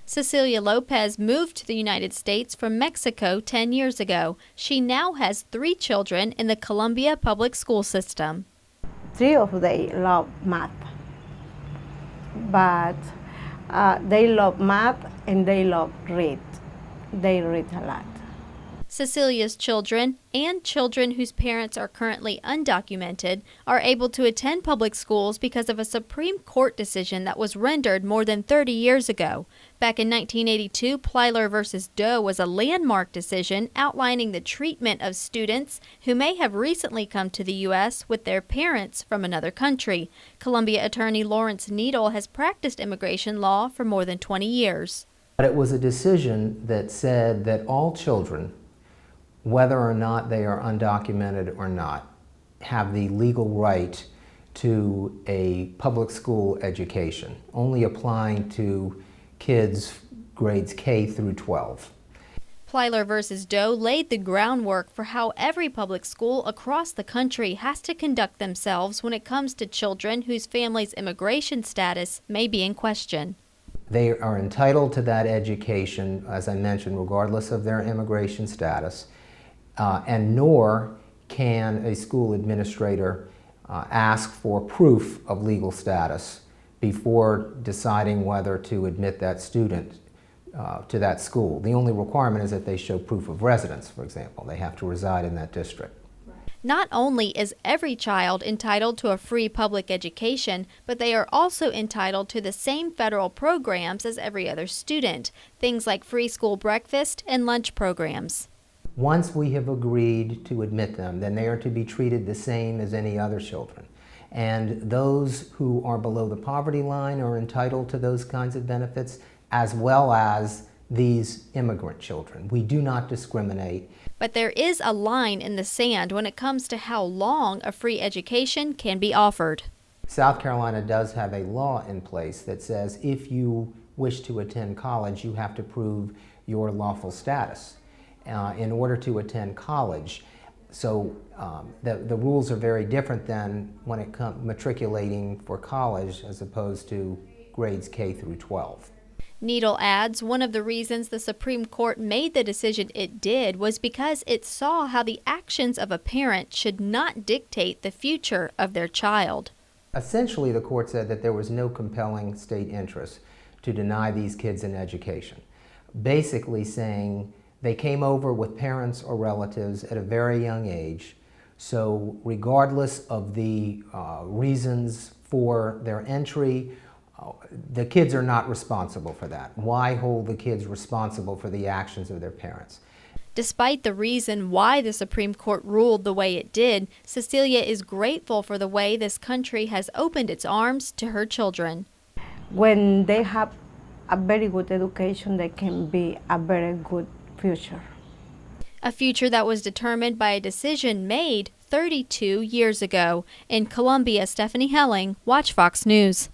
Cecilia Lopez moved to the United States from Mexico 10 years ago. She now has 3 children in the Columbia public school system. 3 of them love math, but they love math and they love read. They read a lot. Cecilia's children and children whose parents are currently undocumented are able to attend public schools because of a Supreme Court decision that was rendered more than 30 years ago. Back in 1982, Plyler v. Doe was a landmark decision outlining the treatment of students who may have recently come to the U.S. with their parents from another country. Columbia attorney Lawrence Needle has practiced immigration law for more than 20 years. But it was a decision that said that all children, whether or not they are undocumented or not, have the legal right to a public school education, only applying to kids grades K through 12. Plyler v. Doe laid the groundwork for how every public school across the country has to conduct themselves when it comes to children whose family's immigration status may be in question. They are entitled to that education, as I mentioned, regardless of their immigration status. And nor can a school administrator ask for proof of legal status before deciding whether to admit that student to that school. The only requirement is that they show proof of residence, for example. They have to reside in that district. Not only is every child entitled to a free public education, but they are also entitled to the same federal programs as every other student, things like free school breakfast and lunch programs. Once we have agreed to admit them, then they are to be treated the same as any other children. And those who are below the poverty line are entitled to those kinds of benefits, as well as these immigrant children. We do not discriminate. But there is a line in the sand when it comes to how long a free education can be offered. South Carolina does have a law in place that says if you wish to attend college, you have to prove your lawful status in order to attend college. So the rules are very different than when it comes matriculating for college as opposed to grades K through 12. Needle adds one of the reasons the Supreme Court made the decision it did was because it saw how the actions of a parent should not dictate the future of their child. Essentially, the court said that there was no compelling state interest to deny these kids an education, basically saying they came over with parents or relatives at a very young age, so regardless of the reasons for their entry, the kids are not responsible for that. Why hold the kids responsible for the actions of their parents? Despite the reason why the Supreme Court ruled the way it did, Cecilia is grateful for the way this country has opened its arms to her children. When they have a very good education, they can be a very good future. A future that was determined by a decision made 32 years ago. In Columbia, Stephanie Helling, WACH Fox News.